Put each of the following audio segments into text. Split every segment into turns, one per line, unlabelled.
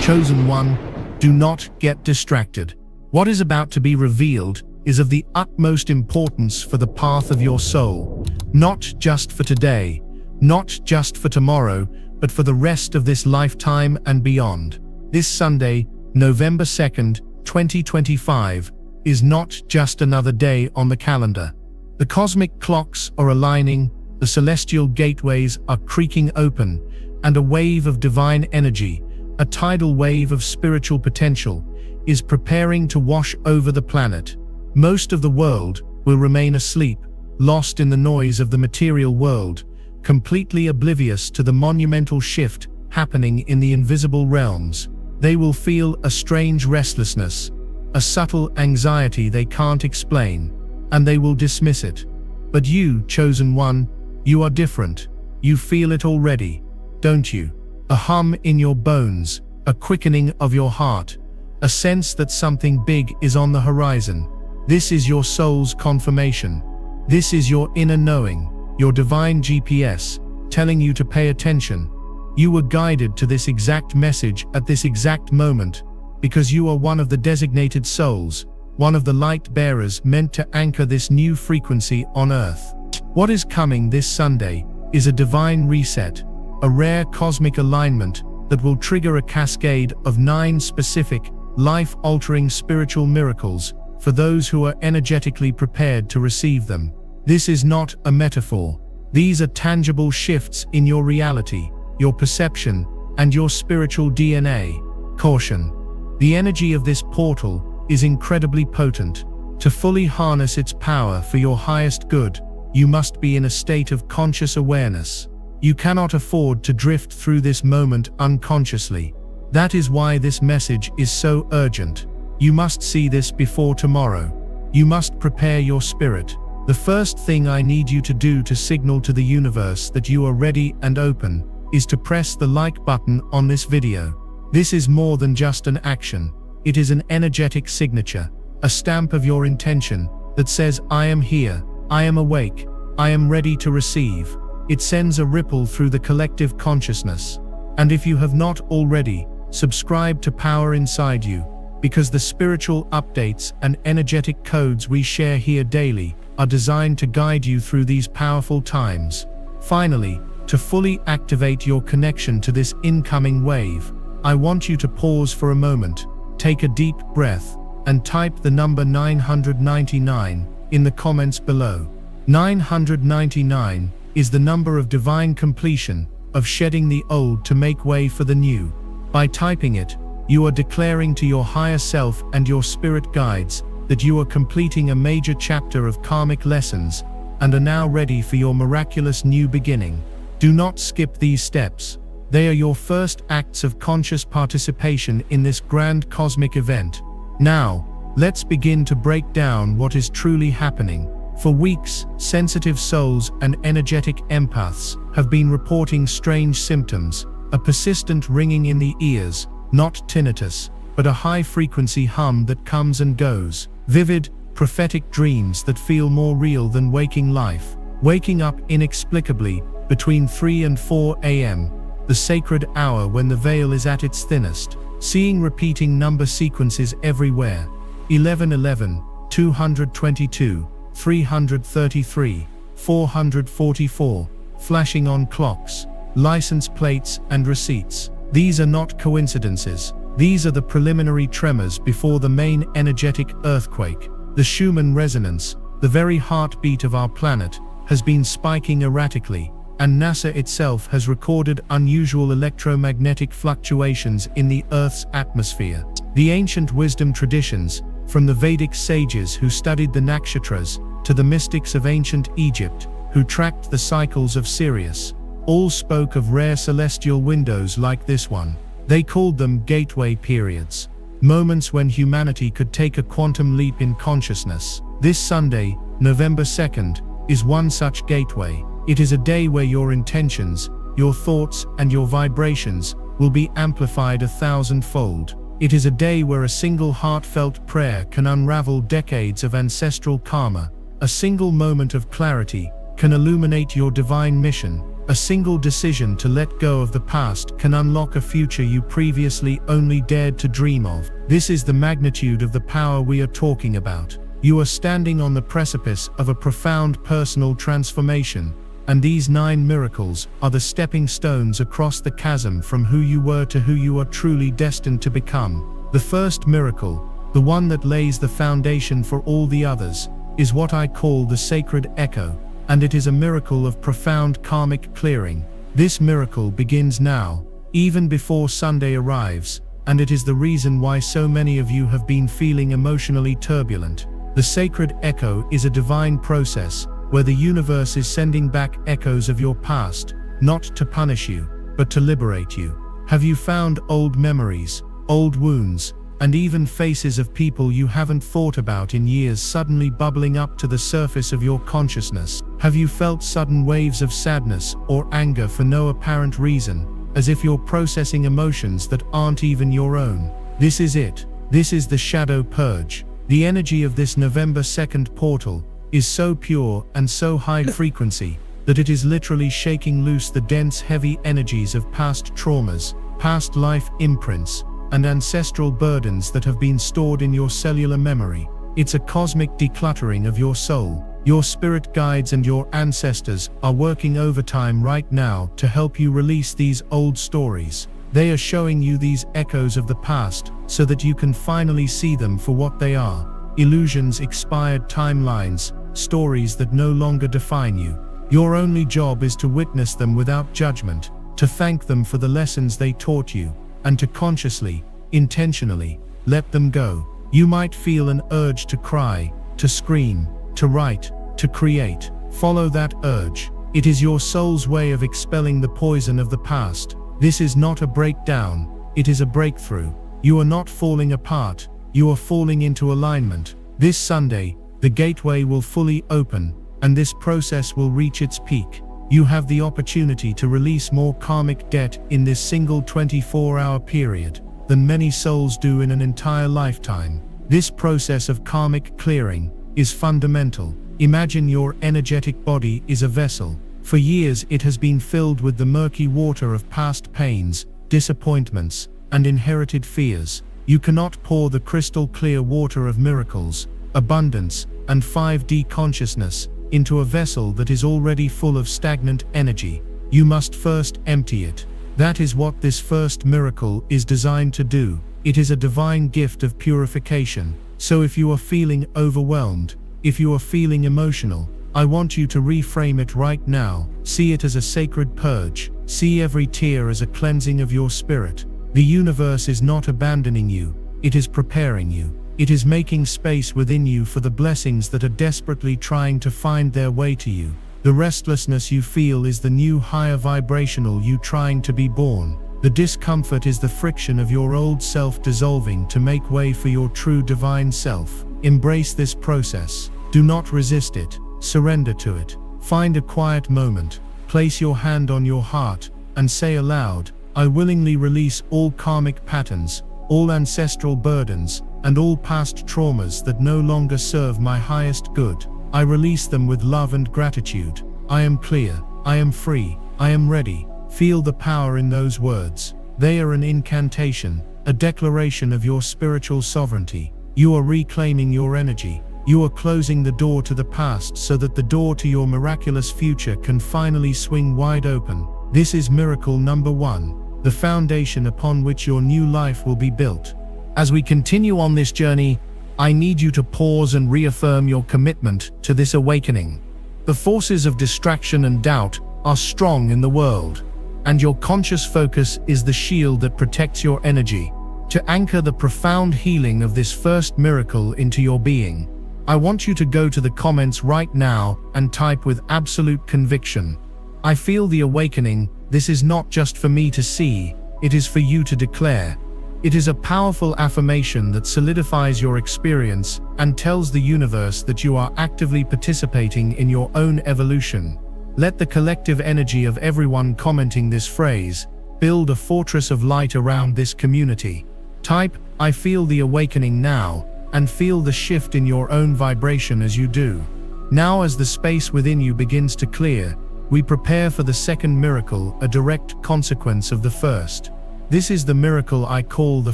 Chosen one, do not get distracted. What is about to be revealed is of the utmost importance for the path of your soul, not just for today, not just for tomorrow, but for the rest of this lifetime and beyond. This Sunday, November 2nd, 2025, is not just another day on the calendar. The cosmic clocks are aligning, the celestial gateways are creaking open, and a wave of divine energy, a tidal wave of spiritual potential, is preparing to wash over the planet. Most of the world will remain asleep, lost in the noise of the material world, completely oblivious to the monumental shift happening in the invisible realms. They will feel a strange restlessness, a subtle anxiety they can't explain, and they will dismiss it. But you, chosen one, you are different. You feel it already, don't you? A hum in your bones, a quickening of your heart, a sense that something big is on the horizon. This is your soul's confirmation. This is your inner knowing, your divine GPS, telling you to pay attention. You were guided to this exact message at this exact moment, because you are one of the designated souls, one of the light bearers meant to anchor this new frequency on Earth. What is coming this Sunday is a divine reset, a rare cosmic alignment that will trigger a cascade of 9 specific, life-altering spiritual miracles for those who are energetically prepared to receive them. This is not a metaphor. These are tangible shifts in your reality, your perception, and your spiritual DNA. Caution. The energy of this portal is incredibly potent. To fully harness its power for your highest good, you must be in a state of conscious awareness. You cannot afford to drift through this moment unconsciously. That is why this message is so urgent. You must see this before tomorrow. You must prepare your spirit. The first thing I need you to do to signal to the universe that you are ready and open is to press the like button on this video. This is more than just an action. It is an energetic signature, a stamp of your intention that says, I am here, I am awake, I am ready to receive. It sends a ripple through the collective consciousness. And if you have not already, subscribe to Power Inside You, because the spiritual updates and energetic codes we share here daily are designed to guide you through these powerful times. Finally, to fully activate your connection to this incoming wave, I want you to pause for a moment, take a deep breath, and type the number 999 in the comments below. 999 is the number of divine completion, of shedding the old to make way for the new. By typing it, you are declaring to your higher self and your spirit guides that you are completing a major chapter of karmic lessons and are now ready for your miraculous new beginning. Do not skip these steps. They are your first acts of conscious participation in this grand cosmic event. Now, let's begin to break down what is truly happening. For weeks, sensitive souls and energetic empaths have been reporting strange symptoms, a persistent ringing in the ears, not tinnitus, but a high-frequency hum that comes and goes, vivid, prophetic dreams that feel more real than waking life, waking up inexplicably between 3 and 4 a.m., the sacred hour when the veil is at its thinnest, seeing repeating number sequences everywhere, 1111, 222, 333, 444, flashing on clocks, license plates and receipts. These are not coincidences. These are the preliminary tremors before the main energetic earthquake. The Schumann resonance, the very heartbeat of our planet, has been spiking erratically, and NASA itself has recorded unusual electromagnetic fluctuations in the Earth's atmosphere. The ancient wisdom traditions, from the Vedic sages who studied the nakshatras to the mystics of ancient Egypt who tracked the cycles of Sirius, all spoke of rare celestial windows like this one. They called them gateway periods, moments when humanity could take a quantum leap in consciousness. This Sunday, November 2nd, is one such gateway. It is a day where your intentions, your thoughts, and your vibrations will be amplified 1,000-fold. It is a day where a single heartfelt prayer can unravel decades of ancestral karma. A single moment of clarity can illuminate your divine mission, A single decision to let go of the past can unlock a future you previously only dared to dream of. This is the magnitude of the power we are talking about. You are standing on the precipice of a profound personal transformation, and these 9 miracles are the stepping stones across the chasm from who you were to who you are truly destined to become. The first miracle, the one that lays the foundation for all the others, is what I call the sacred echo, and it is a miracle of profound karmic clearing. This miracle begins now, even before Sunday arrives, and it is the reason why so many of you have been feeling emotionally turbulent. The sacred echo is a divine process where the universe is sending back echoes of your past, not to punish you, but to liberate you. Have you found old memories, old wounds, and even faces of people you haven't thought about in years suddenly bubbling up to the surface of your consciousness? Have you felt sudden waves of sadness or anger for no apparent reason, as if you're processing emotions that aren't even your own? This is it. This is the shadow purge. The energy of this November 2nd portal is so pure and so high frequency that it is literally shaking loose the dense, heavy energies of past traumas, past life imprints, and ancestral burdens that have been stored in your cellular memory. It's a cosmic decluttering of your soul. Your spirit guides and your ancestors are working overtime right now to help you release these old stories. They are showing you these echoes of the past so that you can finally see them for what they are: illusions, expired timelines, stories that no longer define you. Your only job is to witness them without judgment, to thank them for the lessons they taught you, and to consciously, intentionally, let them go. You might feel an urge to cry, to scream, to write, to create. Follow that urge. It is your soul's way of expelling the poison of the past. This is not a breakdown, it is a breakthrough. You are not falling apart, you are falling into alignment. This Sunday, the gateway will fully open, and this process will reach its peak. You have the opportunity to release more karmic debt in this single 24-hour period than many souls do in an entire lifetime. This process of karmic clearing is fundamental. Imagine your energetic body is a vessel. For years it has been filled with the murky water of past pains, disappointments, and inherited fears. You cannot pour the crystal clear water of miracles, abundance, and 5D consciousness into a vessel that is already full of stagnant energy. You must first empty it. That is what this first miracle is designed to do. It is a divine gift of purification. So if you are feeling overwhelmed, if you are feeling emotional, I want you to reframe it right now. See it as a sacred purge. See every tear as a cleansing of your spirit. The universe is not abandoning you, it is preparing you. It is making space within you for the blessings that are desperately trying to find their way to you. The restlessness you feel is the new higher vibrational you trying to be born. The discomfort is the friction of your old self dissolving to make way for your true divine self. Embrace this process. Do not resist it. Surrender to it. Find a quiet moment, place your hand on your heart, and say aloud, I willingly release all karmic patterns, all ancestral burdens, and all past traumas that no longer serve my highest good. I release them with love and gratitude. I am clear, I am free, I am ready. Feel the power in those words. They are an incantation, a declaration of your spiritual sovereignty. You are reclaiming your energy. You are closing the door to the past so that the door to your miraculous future can finally swing wide open. This is miracle number 1, the foundation upon which your new life will be built. As we continue on this journey, I need you to pause and reaffirm your commitment to this awakening. The forces of distraction and doubt are strong in the world, and your conscious focus is the shield that protects your energy. To anchor the profound healing of this first miracle into your being, I want you to go to the comments right now and type with absolute conviction, I feel the awakening. This is not just for me to see, it is for you to declare. It is a powerful affirmation that solidifies your experience and tells the universe that you are actively participating in your own evolution. Let the collective energy of everyone commenting this phrase build a fortress of light around this community. Type, I feel the awakening now, and feel the shift in your own vibration as you do. Now, as the space within you begins to clear, We prepare for the second miracle, a direct consequence of the first. This is the miracle I call the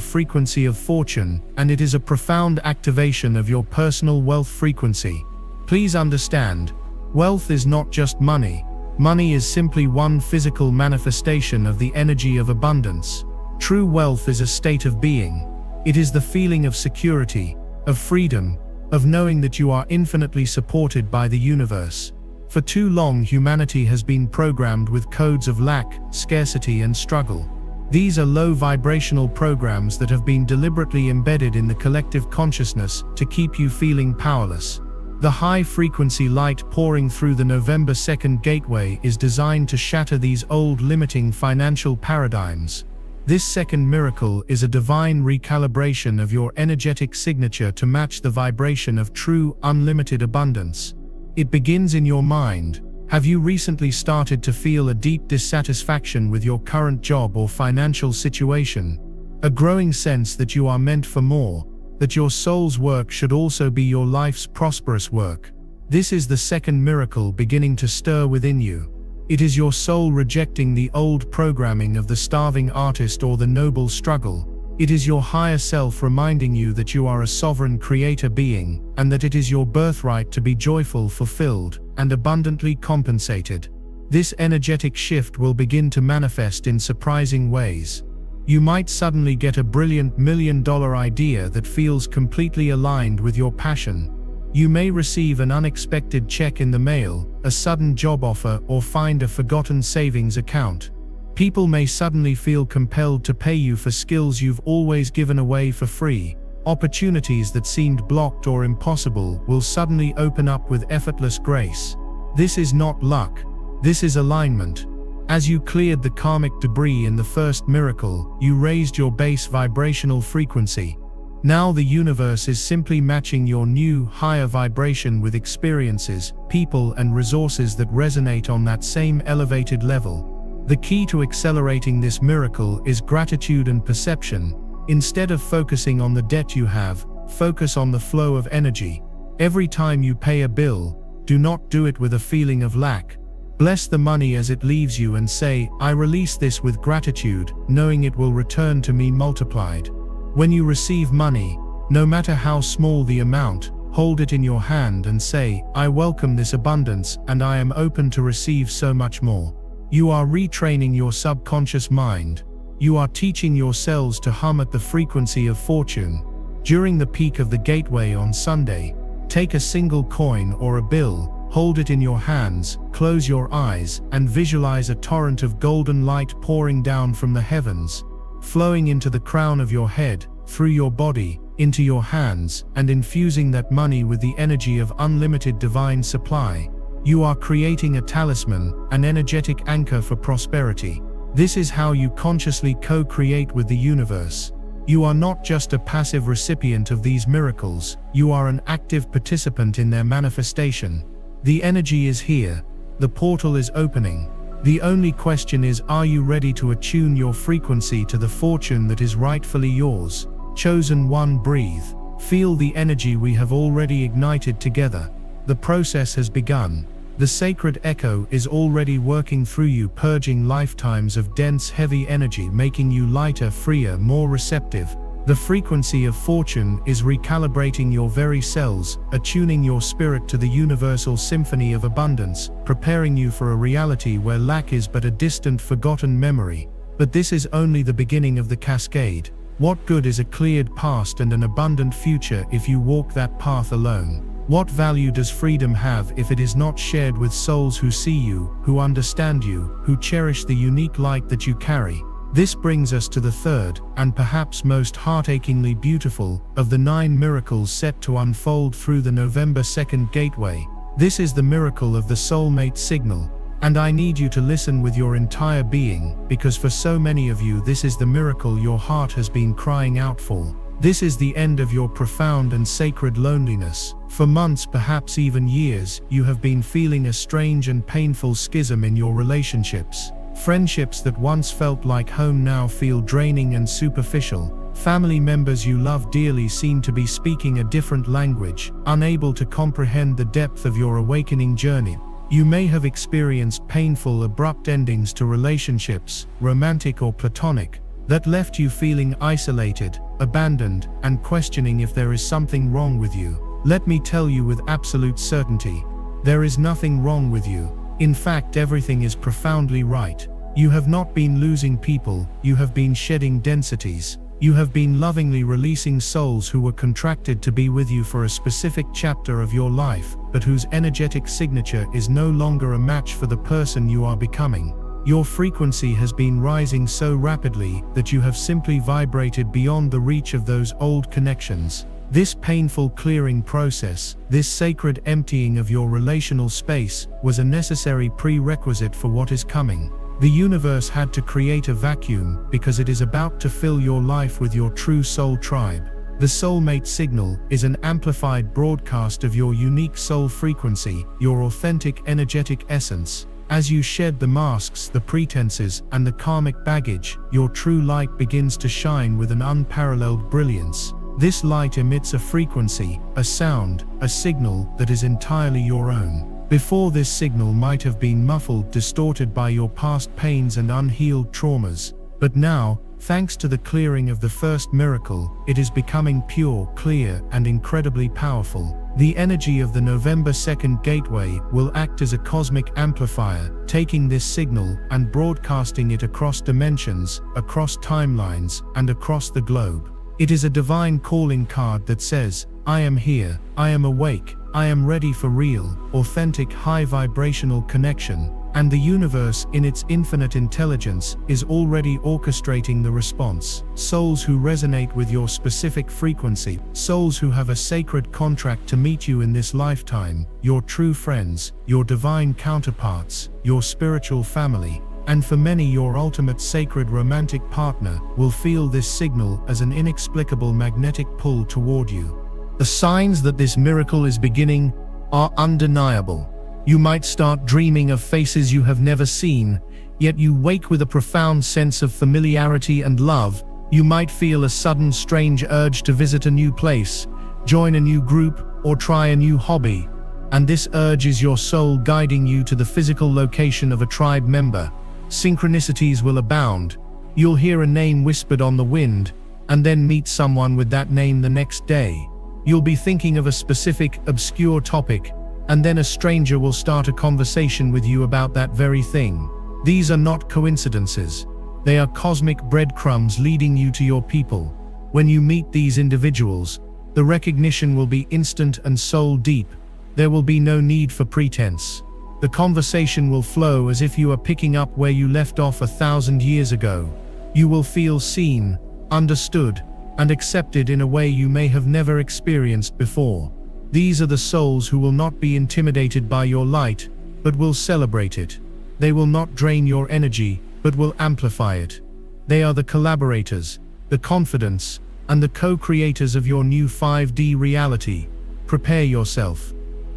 frequency of fortune, and it is a profound activation of your personal wealth frequency. Please understand, wealth is not just money. Money is simply one physical manifestation of the energy of abundance. True wealth is a state of being. It is the feeling of security, of freedom, of knowing that you are infinitely supported by the universe. For too long, humanity has been programmed with codes of lack, scarcity, and struggle. These are low vibrational programs that have been deliberately embedded in the collective consciousness to keep you feeling powerless. The high-frequency light pouring through the November 2nd gateway is designed to shatter these old limiting financial paradigms. This second miracle is a divine recalibration of your energetic signature to match the vibration of true, unlimited abundance. It begins in your mind. Have you recently started to feel a deep dissatisfaction with your current job or financial situation? A growing sense that you are meant for more, that your soul's work should also be your life's prosperous work. This is the second miracle beginning to stir within you. It is your soul rejecting the old programming of the starving artist or the noble struggle. It is your higher self reminding you that you are a sovereign creator being, and that it is your birthright to be joyful, fulfilled, and abundantly compensated. This energetic shift will begin to manifest in surprising ways. You might suddenly get a brilliant $1 million idea that feels completely aligned with your passion. You may receive an unexpected check in the mail, a sudden job offer, or find a forgotten savings account. People may suddenly feel compelled to pay you for skills you've always given away for free. Opportunities that seemed blocked or impossible will suddenly open up with effortless grace. This is not luck. This is alignment. As you cleared the karmic debris in the first miracle, you raised your base vibrational frequency. Now the universe is simply matching your new, higher vibration with experiences, people, and resources that resonate on that same elevated level. The key to accelerating this miracle is gratitude and perception. Instead of focusing on the debt you have, focus on the flow of energy. Every time you pay a bill, do not do it with a feeling of lack. Bless the money as it leaves you and say, "I release this with gratitude, knowing it will return to me multiplied." When you receive money, no matter how small the amount, hold it in your hand and say, "I welcome this abundance and I am open to receive so much more." You are retraining your subconscious mind. You are teaching your cells to hum at the frequency of fortune. During the peak of the gateway on Sunday, take a single coin or a bill, hold it in your hands, close your eyes, and visualize a torrent of golden light pouring down from the heavens, flowing into the crown of your head, through your body, into your hands, and infusing that money with the energy of unlimited divine supply. You are creating a talisman, an energetic anchor for prosperity. This is how you consciously co-create with the universe. You are not just a passive recipient of these miracles, you are an active participant in their manifestation. The energy is here. The portal is opening. The only question is, are you ready to attune your frequency to the fortune that is rightfully yours? Chosen one, breathe. Feel the energy we have already ignited together. The process has begun. The sacred echo is already working through you, purging lifetimes of dense, heavy energy, making you lighter, freer, more receptive. The frequency of fortune is recalibrating your very cells, attuning your spirit to the universal symphony of abundance, preparing you for a reality where lack is but a distant, forgotten memory. But this is only the beginning of the cascade. What good is a cleared past and an abundant future if you walk that path alone? What value does freedom have if it is not shared with souls who see you, who understand you, who cherish the unique light that you carry? This brings us to the third, and perhaps most heartachingly beautiful, of the 9 miracles set to unfold through the November 2nd gateway. This is the miracle of the soulmate signal. And I need you to listen with your entire being, because for so many of you this is the miracle your heart has been crying out for. This is the end of your profound and sacred loneliness. For months, perhaps even years, you have been feeling a strange and painful schism in your relationships. Friendships that once felt like home now feel draining and superficial. Family members you love dearly seem to be speaking a different language, unable to comprehend the depth of your awakening journey. You may have experienced painful, abrupt endings to relationships, romantic or platonic, that left you feeling isolated, abandoned, and questioning if there is something wrong with you. Let me tell you with absolute certainty, there is nothing wrong with you. In fact, everything is profoundly right. You have not been losing people, you have been shedding densities. You have been lovingly releasing souls who were contracted to be with you for a specific chapter of your life, but whose energetic signature is no longer a match for the person you are becoming. Your frequency has been rising so rapidly that you have simply vibrated beyond the reach of those old connections. This painful clearing process, this sacred emptying of your relational space, was a necessary prerequisite for what is coming. The universe had to create a vacuum because it is about to fill your life with your true soul tribe. The soulmate signal is an amplified broadcast of your unique soul frequency, your authentic energetic essence. As you shed the masks, the pretenses, and the karmic baggage, your true light begins to shine with an unparalleled brilliance. This light emits a frequency, a sound, a signal that is entirely your own. Before, this signal might have been muffled, distorted by your past pains and unhealed traumas. But now, thanks to the clearing of the first miracle, it is becoming pure, clear, and incredibly powerful. The energy of the November 2nd gateway will act as a cosmic amplifier, taking this signal and broadcasting it across dimensions, across timelines, and across the globe. It is a divine calling card that says, I am here, I am awake, I am ready for real, authentic, high vibrational connection, and the universe, in its infinite intelligence, is already orchestrating the response. Souls who resonate with your specific frequency, souls who have a sacred contract to meet you in this lifetime, your true friends, your divine counterparts, your spiritual family, and for many your ultimate sacred romantic partner, will feel this signal as an inexplicable magnetic pull toward you. The signs that this miracle is beginning are undeniable. You might start dreaming of faces you have never seen, yet you wake with a profound sense of familiarity and love. You might feel a sudden strange urge to visit a new place, join a new group, or try a new hobby. And this urge is your soul guiding you to the physical location of a tribe member. Synchronicities will abound. You'll hear a name whispered on the wind, and then meet someone with that name the next day. You'll be thinking of a specific, obscure topic, and then a stranger will start a conversation with you about that very thing. These are not coincidences. They are cosmic breadcrumbs leading you to your people. When you meet these individuals, the recognition will be instant and soul deep. There will be no need for pretense. The conversation will flow as if you are picking up where you left off 1,000 years ago. You will feel seen, understood, and accepted in a way you may have never experienced before. These are the souls who will not be intimidated by your light, but will celebrate it. They will not drain your energy, but will amplify it. They are the collaborators, the confidants, and the co-creators of your new 5D reality. Prepare yourself.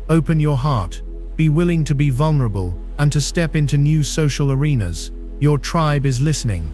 Open your heart. Be willing to be vulnerable, and to step into new social arenas. Your tribe is listening.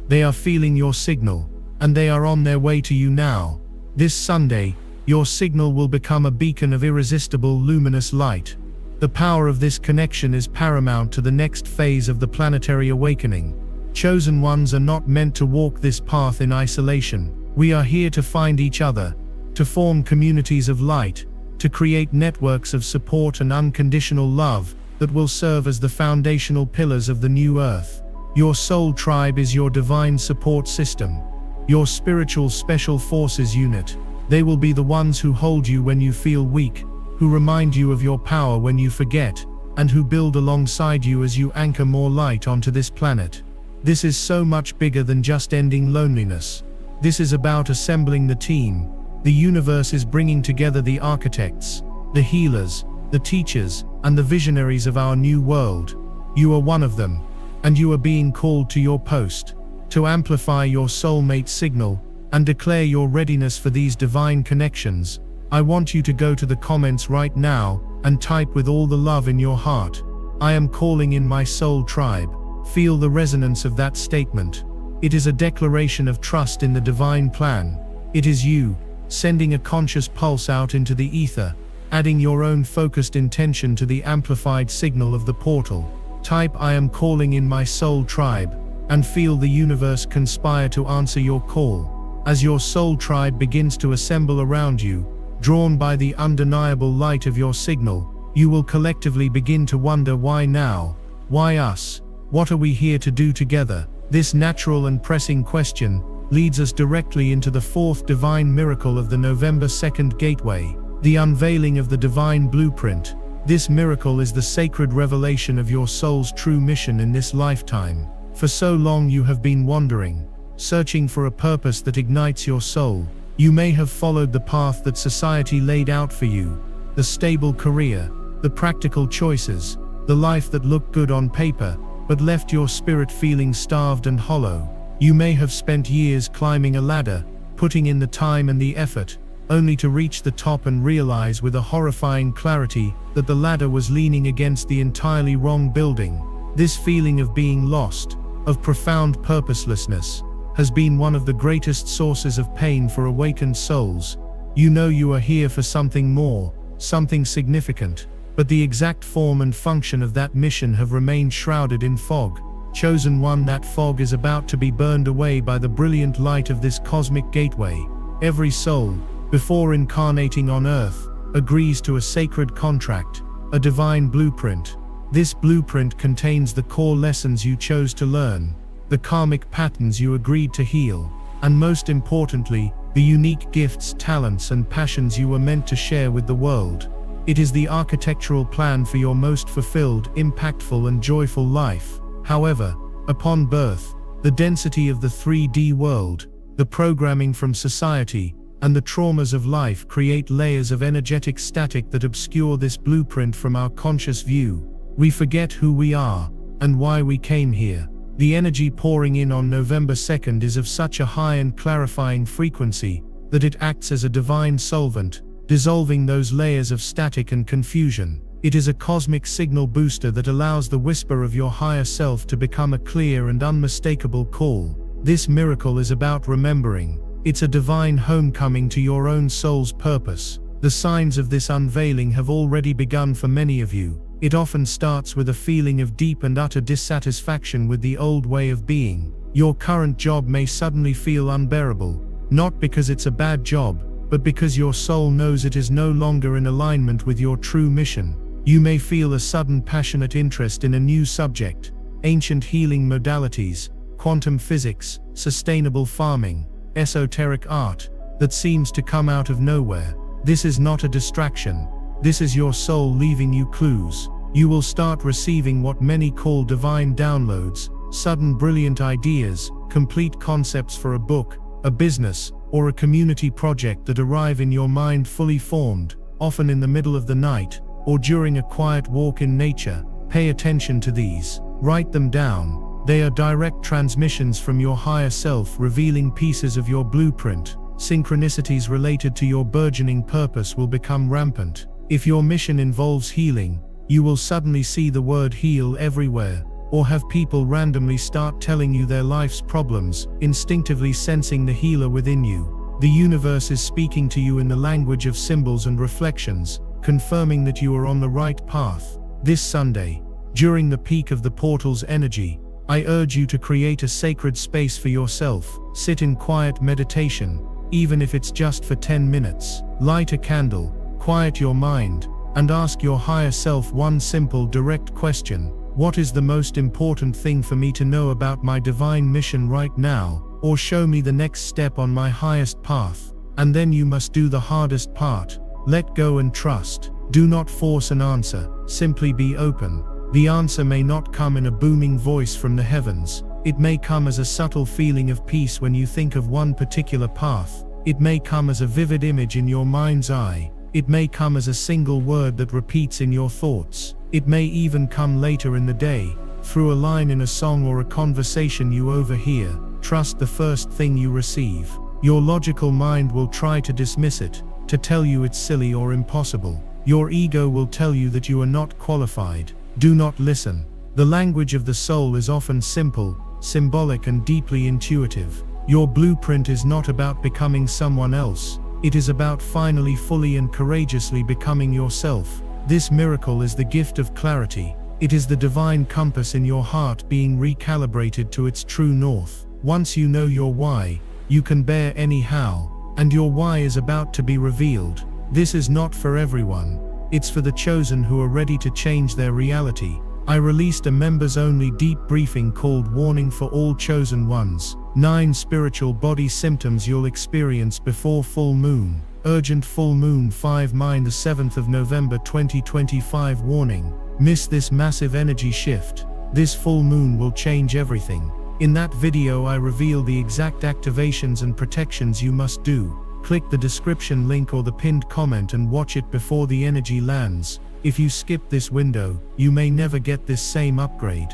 They are feeling your signal, and they are on their way to you now. This Sunday, your signal will become a beacon of irresistible luminous light. The power of this connection is paramount to the next phase of the planetary awakening. Chosen ones are not meant to walk this path in isolation. We are here to find each other, to form communities of light, to create networks of support and unconditional love that will serve as the foundational pillars of the new earth. Your soul tribe is your divine support system, your spiritual special forces unit. They will be the ones who hold you when you feel weak, who remind you of your power when you forget, and who build alongside you as you anchor more light onto this planet. This is so much bigger than just ending loneliness. This is about assembling the team. The universe is bringing together the architects, the healers, the teachers, and the visionaries of our new world. You are one of them, and you are being called to your post, to amplify your soulmate signal, and declare your readiness for these divine connections. I want you to go to the comments right now, and type with all the love in your heart, I am calling in my soul tribe. Feel the resonance of that statement. It is a declaration of trust in the divine plan. It is you, sending a conscious pulse out into the ether, adding your own focused intention to the amplified signal of the portal. Type "I am calling in my soul tribe," and feel the universe conspire to answer your call. As your soul tribe begins to assemble around you, drawn by the undeniable light of your signal, you will collectively begin to wonder, why now? Why us? What are we here to do together? This natural and pressing question leads us directly into the fourth divine miracle of the November 2nd Gateway, the unveiling of the divine blueprint. This miracle is the sacred revelation of your soul's true mission in this lifetime. For so long you have been wandering, searching for a purpose that ignites your soul. You may have followed the path that society laid out for you, the stable career, the practical choices, the life that looked good on paper, but left your spirit feeling starved and hollow. You may have spent years climbing a ladder, putting in the time and the effort, only to reach the top and realize with a horrifying clarity that the ladder was leaning against the entirely wrong building. This feeling of being lost, of profound purposelessness, has been one of the greatest sources of pain for awakened souls. You know you are here for something more, something significant, but the exact form and function of that mission have remained shrouded in fog. Chosen one, that fog is about to be burned away by the brilliant light of this cosmic gateway. Every soul, before incarnating on earth, agrees to a sacred contract, a divine blueprint. This blueprint contains the core lessons you chose to learn, the karmic patterns you agreed to heal, and most importantly, the unique gifts, talents, and passions you were meant to share with the world. It is the architectural plan for your most fulfilled, impactful, and joyful life. However, upon birth, the density of the 3D world, the programming from society, and the traumas of life create layers of energetic static that obscure this blueprint from our conscious view. We forget who we are, and why we came here. The energy pouring in on November 2nd is of such a high and clarifying frequency that it acts as a divine solvent, dissolving those layers of static and confusion. It is a cosmic signal booster that allows the whisper of your higher self to become a clear and unmistakable call. This miracle is about remembering. It's a divine homecoming to your own soul's purpose. The signs of this unveiling have already begun for many of you. It often starts with a feeling of deep and utter dissatisfaction with the old way of being. Your current job may suddenly feel unbearable, not because it's a bad job, but because your soul knows it is no longer in alignment with your true mission. You may feel a sudden passionate interest in a new subject, ancient healing modalities, quantum physics, sustainable farming, esoteric art, that seems to come out of nowhere. This is not a distraction. This is your soul leaving you clues. You will start receiving what many call divine downloads, sudden brilliant ideas, complete concepts for a book, a business, or a community project that arrive in your mind fully formed, often in the middle of the night, or during a quiet walk in nature. Pay attention to these. Write them down. They are direct transmissions from your higher self, revealing pieces of your blueprint. Synchronicities related to your burgeoning purpose will become rampant. If your mission involves healing, you will suddenly see the word heal everywhere, or have people randomly start telling you their life's problems, instinctively sensing the healer within you. The universe is speaking to you in the language of symbols and reflections, confirming that you are on the right path. This Sunday, during the peak of the portal's energy, I urge you to create a sacred space for yourself. Sit in quiet meditation, even if it's just for 10 minutes. Light a candle, quiet your mind, and ask your higher self one simple, direct question. What is the most important thing for me to know about my divine mission right now? Or show me the next step on my highest path. And then you must do the hardest part. Let go and trust. Do not force an answer, simply be open. The answer may not come in a booming voice from the heavens. It may come as a subtle feeling of peace when you think of one particular path. It may come as a vivid image in your mind's eye. It may come as a single word that repeats in your thoughts. It may even come later in the day, through a line in a song or a conversation you overhear. Trust the first thing you receive. Your logical mind will try to dismiss it, to tell you it's silly or impossible. Your ego will tell you that you are not qualified. Do not listen. The language of the soul is often simple, symbolic, and deeply intuitive. Your blueprint is not about becoming someone else. It is about finally fully and courageously becoming yourself. This miracle is the gift of clarity. It is the divine compass in your heart being recalibrated to its true north. Once you know your why, you can bear any how, and your why is about to be revealed. This is not for everyone. It's for the chosen who are ready to change their reality. I released a members-only deep briefing called Warning for All Chosen Ones. 9 spiritual body symptoms you'll experience before full moon. Urgent full moon 5-9 the 7th of November 2025 warning. Miss this massive energy shift. This full moon will change everything. In that video I reveal the exact activations and protections you must do. Click the description link or the pinned comment and watch it before the energy lands. If you skip this window, you may never get this same upgrade.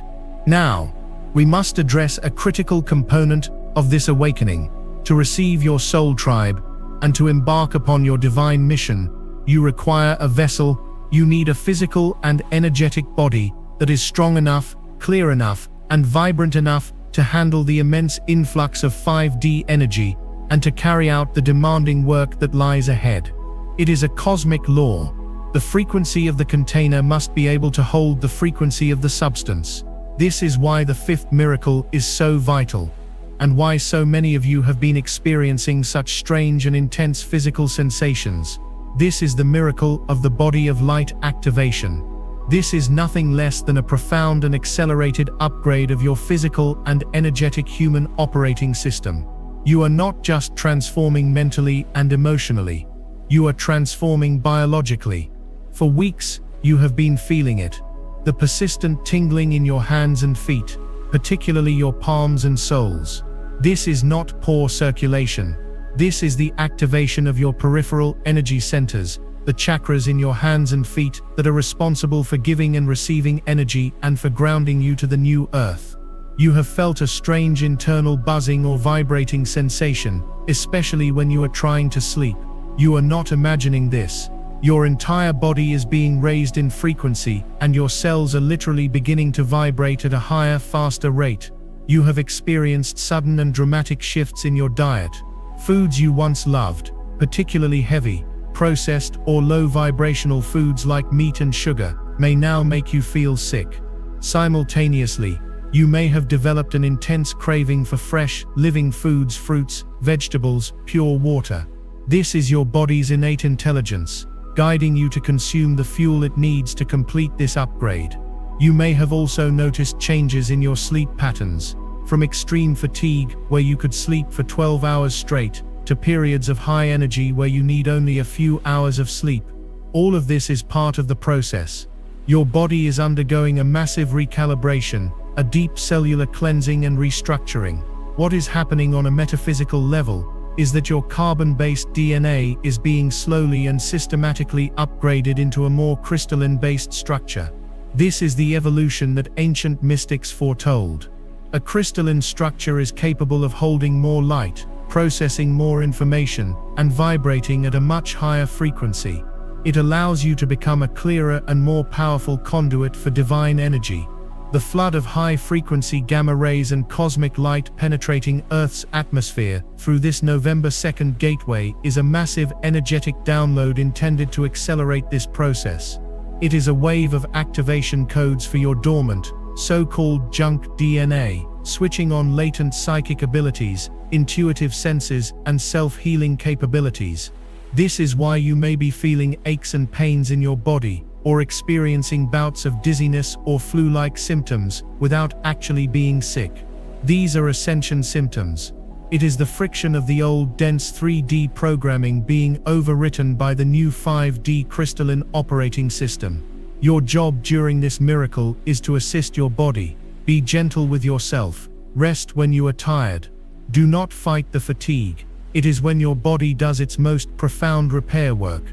Now, we must address a critical component of this awakening. To receive your soul tribe and to embark upon your divine mission, you require a vessel. You need a physical and energetic body that is strong enough, clear enough, and vibrant enough to handle the immense influx of 5D energy and to carry out the demanding work that lies ahead. It is a cosmic law. The frequency of the container must be able to hold the frequency of the substance. This is why the fifth miracle is so vital, and why so many of you have been experiencing such strange and intense physical sensations. This is the miracle of the body of light activation. This is nothing less than a profound and accelerated upgrade of your physical and energetic human operating system. You are not just transforming mentally and emotionally. You are transforming biologically. For weeks, you have been feeling it. The persistent tingling in your hands and feet, particularly your palms and soles. This is not poor circulation. This is the activation of your peripheral energy centers, the chakras in your hands and feet that are responsible for giving and receiving energy and for grounding you to the new earth. You have felt a strange internal buzzing or vibrating sensation, especially when you are trying to sleep. You are not imagining this. Your entire body is being raised in frequency, and your cells are literally beginning to vibrate at a higher, faster rate. You have experienced sudden and dramatic shifts in your diet. Foods you once loved, particularly heavy, processed or low vibrational foods like meat and sugar, may now make you feel sick. Simultaneously, you may have developed an intense craving for fresh, living foods, fruits, vegetables, pure water. This is your body's innate intelligence, guiding you to consume the fuel it needs to complete this upgrade. You may have also noticed changes in your sleep patterns, from extreme fatigue, where you could sleep for 12 hours straight, to periods of high energy where you need only a few hours of sleep. All of this is part of the process. Your body is undergoing a massive recalibration, a deep cellular cleansing and restructuring. What is happening on a metaphysical level is that your carbon-based DNA is being slowly and systematically upgraded into a more crystalline-based structure. This is the evolution that ancient mystics foretold. A crystalline structure is capable of holding more light, processing more information, and vibrating at a much higher frequency. It allows you to become a clearer and more powerful conduit for divine energy. The flood of high-frequency gamma rays and cosmic light penetrating Earth's atmosphere through this November 2nd gateway is a massive energetic download intended to accelerate this process. It is a wave of activation codes for your dormant, so-called junk DNA, switching on latent psychic abilities, intuitive senses, and self-healing capabilities. This is why you may be feeling aches and pains in your body, or experiencing bouts of dizziness or flu-like symptoms without actually being sick. These are ascension symptoms. It is the friction of the old dense 3D programming being overwritten by the new 5D crystalline operating system. Your job during this miracle is to assist your body. Be gentle with yourself. Rest when you are tired. Do not fight the fatigue. It is when your body does its most profound repair work.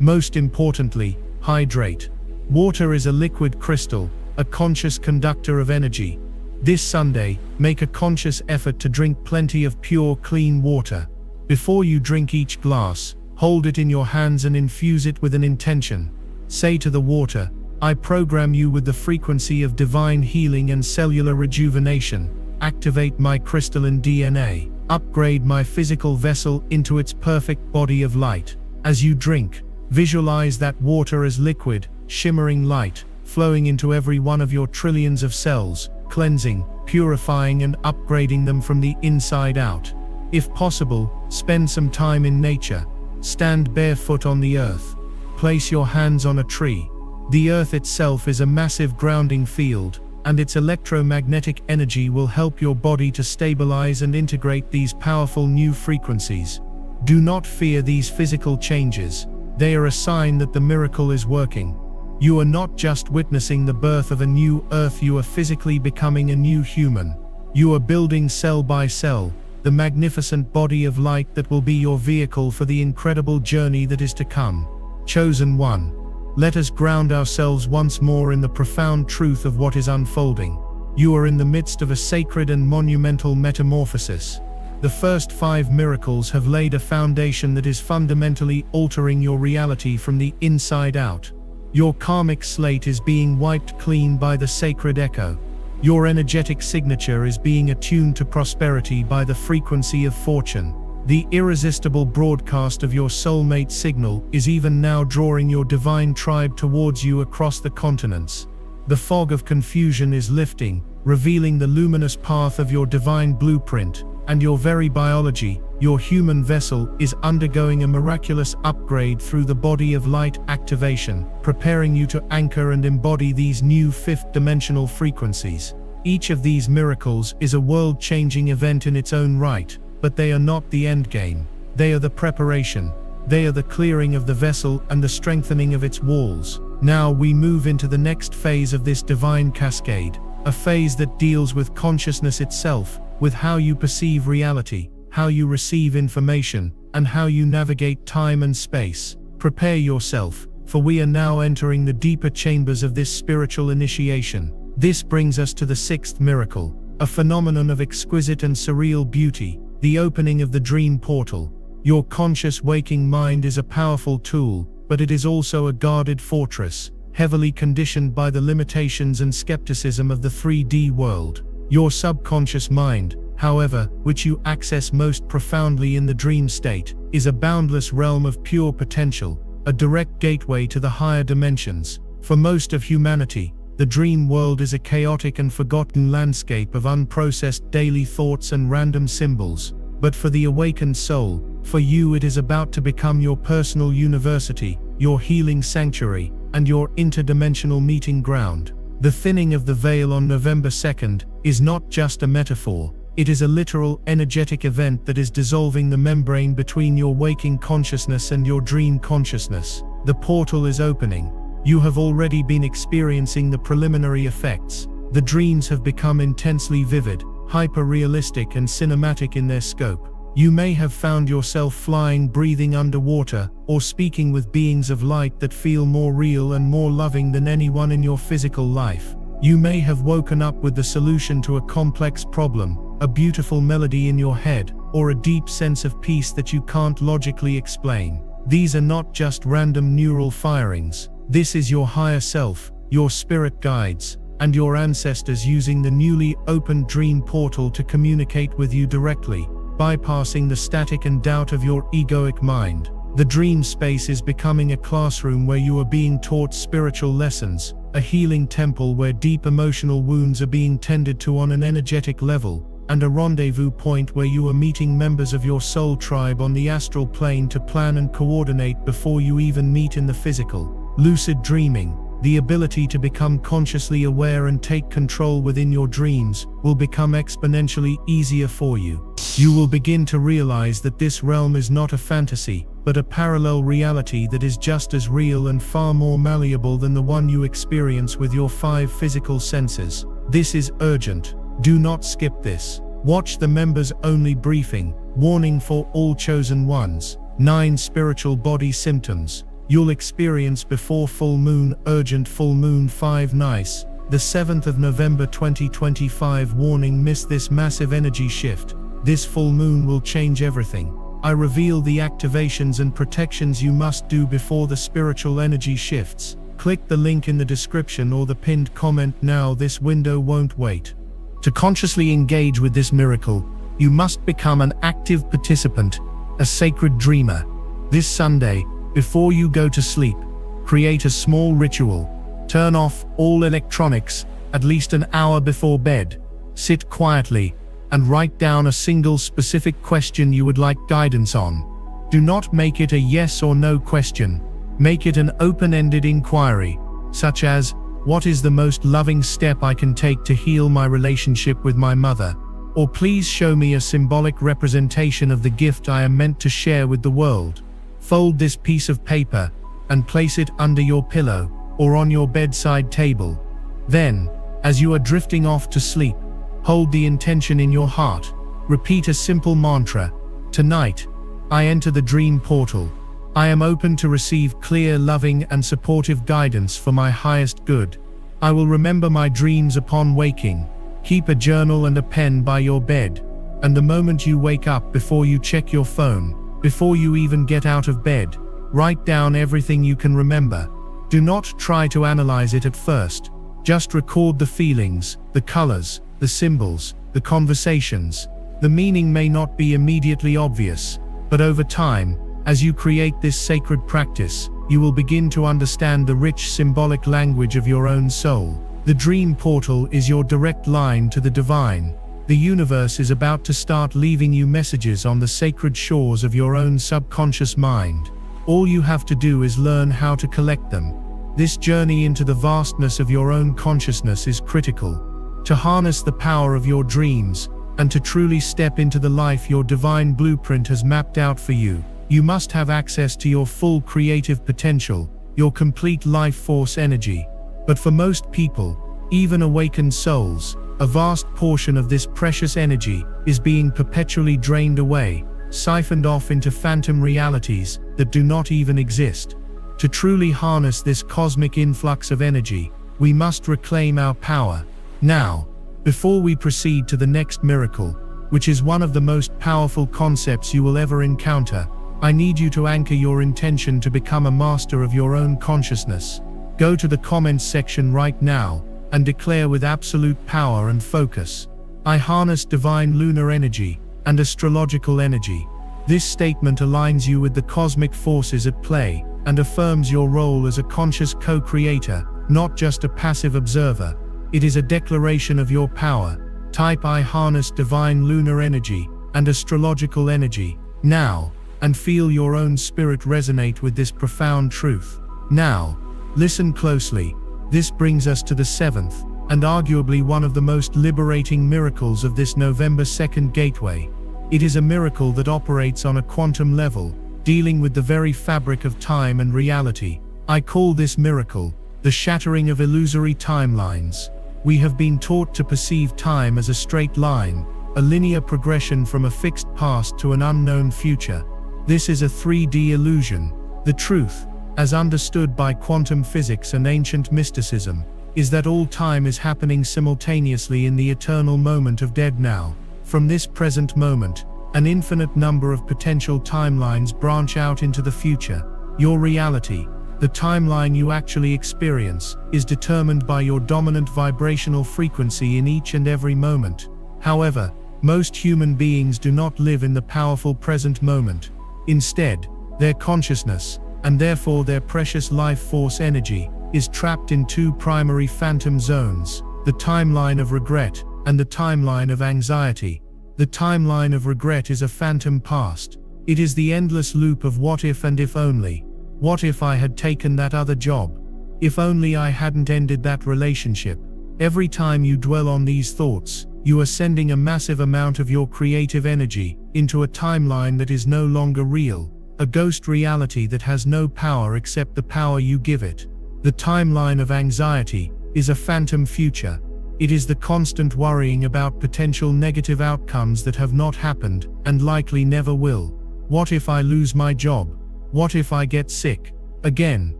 Most importantly, hydrate. Water is a liquid crystal, a conscious conductor of energy. This Sunday, make a conscious effort to drink plenty of pure, clean water. Before you drink each glass, hold it in your hands and infuse it with an intention. Say to the water, "I program you with the frequency of divine healing and cellular rejuvenation. Activate my crystalline DNA." upgrade my physical vessel into its perfect body of light. As you drink, visualize that water as liquid, shimmering light, flowing into every one of your trillions of cells, cleansing, purifying and upgrading them from the inside out. If possible, spend some time in nature. Stand barefoot on the earth. Place your hands on a tree. The earth itself is a massive grounding field, and its electromagnetic energy will help your body to stabilize and integrate these powerful new frequencies. Do not fear these physical changes. They are a sign that the miracle is working. You are not just witnessing the birth of a new earth, you are physically becoming a new human. You are building cell by cell the magnificent body of light that will be your vehicle for the incredible journey that is to come. Chosen one, let us ground ourselves once more in the profound truth of what is unfolding. You are in the midst of a sacred and monumental metamorphosis. The first 5 miracles have laid a foundation that is fundamentally altering your reality from the inside out. Your karmic slate is being wiped clean by the sacred echo. Your energetic signature is being attuned to prosperity by the frequency of fortune. The irresistible broadcast of your soulmate signal is even now drawing your divine tribe towards you across the continents. The fog of confusion is lifting, revealing the luminous path of your divine blueprint, and your very biology, your human vessel, is undergoing a miraculous upgrade through the body of light activation, preparing you to anchor and embody these new 5th-dimensional frequencies. Each of these miracles is a world-changing event in its own right, but they are not the endgame. They are the preparation. They are the clearing of the vessel and the strengthening of its walls. Now we move into the next phase of this divine cascade, a phase that deals with consciousness itself, with how you perceive reality, how you receive information, and how you navigate time and space. Prepare yourself, for we are now entering the deeper chambers of this spiritual initiation. This brings us to the 6th miracle, a phenomenon of exquisite and surreal beauty, the opening of the dream portal. Your conscious waking mind is a powerful tool, but it is also a guarded fortress, heavily conditioned by the limitations and skepticism of the 3D world. Your subconscious mind, however, which you access most profoundly in the dream state, is a boundless realm of pure potential, a direct gateway to the higher dimensions. For most of humanity, the dream world is a chaotic and forgotten landscape of unprocessed daily thoughts and random symbols. But for the awakened soul, for you it is about to become your personal university, your healing sanctuary, and your interdimensional meeting ground. The thinning of the veil on November 2nd is not just a metaphor, it is a literal energetic event that is dissolving the membrane between your waking consciousness and your dream consciousness. The portal is opening. You have already been experiencing the preliminary effects. The dreams have become intensely vivid, hyper-realistic and cinematic in their scope. You may have found yourself flying, breathing underwater, or speaking with beings of light that feel more real and more loving than anyone in your physical life. You may have woken up with the solution to a complex problem, a beautiful melody in your head, or a deep sense of peace that you can't logically explain. These are not just random neural firings. This is your higher self, your spirit guides, and your ancestors using the newly opened dream portal to communicate with you directly, bypassing the static and doubt of your egoic mind. The dream space is becoming a classroom where you are being taught spiritual lessons, a healing temple where deep emotional wounds are being tended to on an energetic level, and a rendezvous point where you are meeting members of your soul tribe on the astral plane to plan and coordinate before you even meet in the physical. Lucid dreaming, the ability to become consciously aware and take control within your dreams, will become exponentially easier for you. You will begin to realize that this realm is not a fantasy, but a parallel reality that is just as real and far more malleable than the one you experience with your 5 physical senses. This is urgent. Do not skip this. Watch the members-only briefing. Warning for all chosen ones. 9 spiritual body symptoms you'll experience before full moon. Urgent full moon 5 nice. The 7th of November 2025. Warning, miss this massive energy shift. This full moon will change everything. I reveal the activations and protections you must do before the spiritual energy shifts. Click the link in the description or the pinned comment now. This window won't wait. To consciously engage with this miracle, You must become an active participant, a sacred dreamer. This Sunday, before you go to sleep, create a small ritual. Turn off all electronics at least an hour before bed. Sit quietly and write down a single specific question you would like guidance on. Do not make it a yes or no question. Make it an open-ended inquiry, such as, what is the most loving step I can take to heal my relationship with my mother? Or please show me a symbolic representation of the gift I am meant to share with the world. Fold this piece of paper and place it under your pillow or on your bedside table. Then, as you are drifting off to sleep, hold the intention in your heart. Repeat a simple mantra. Tonight, I enter the dream portal. I am open to receive clear, loving, and supportive guidance for my highest good. I will remember my dreams upon waking. Keep a journal and a pen by your bed, and the moment you wake up, before you check your phone, before you even get out of bed, write down everything you can remember. Do not try to analyze it at first. Just record the feelings, the colors, the symbols, the conversations. The meaning may not be immediately obvious, but over time, as you create this sacred practice, you will begin to understand the rich symbolic language of your own soul. The dream portal is your direct line to the divine. The universe is about to start leaving you messages on the sacred shores of your own subconscious mind. All you have to do is learn how to collect them. This journey into the vastness of your own consciousness is critical. To harness the power of your dreams, and to truly step into the life your divine blueprint has mapped out for you, you must have access to your full creative potential, your complete life force energy. But for most people, even awakened souls, a vast portion of this precious energy is being perpetually drained away, siphoned off into phantom realities that do not even exist. To truly harness this cosmic influx of energy, we must reclaim our power. Now, before we proceed to the next miracle, which is one of the most powerful concepts you will ever encounter, I need you to anchor your intention to become a master of your own consciousness. Go to the comments section right now and declare with absolute power and focus, I harness divine lunar energy and astrological energy. This statement aligns you with the cosmic forces at play and affirms your role as a conscious co-creator, not just a passive observer. It is a declaration of your power. Type I harness divine lunar energy and astrological energy now, and feel your own spirit resonate with this profound truth. Now, listen closely. This brings us to the seventh, and arguably one of the most liberating miracles of this November 2nd gateway. It is a miracle that operates on a quantum level, dealing with the very fabric of time and reality. I call this miracle the shattering of illusory timelines. We have been taught to perceive time as a straight line, a linear progression from a fixed past to an unknown future. This is a 3D illusion. The truth, as understood by quantum physics and ancient mysticism, is that all time is happening simultaneously in the eternal moment of dead now. From this present moment, an infinite number of potential timelines branch out into the future. Your reality, the timeline you actually experience, is determined by your dominant vibrational frequency in each and every moment. However, most human beings do not live in the powerful present moment. Instead, their consciousness, and therefore their precious life force energy, is trapped in two primary phantom zones, the timeline of regret and the timeline of anxiety. The timeline of regret is a phantom past. It is the endless loop of what if and if only. What if I had taken that other job? If only I hadn't ended that relationship. Every time you dwell on these thoughts, you are sending a massive amount of your creative energy into a timeline that is no longer real, a ghost reality that has no power except the power you give it. The timeline of anxiety is a phantom future. It is the constant worrying about potential negative outcomes that have not happened and likely never will. What if I lose my job? What if I get sick? Again,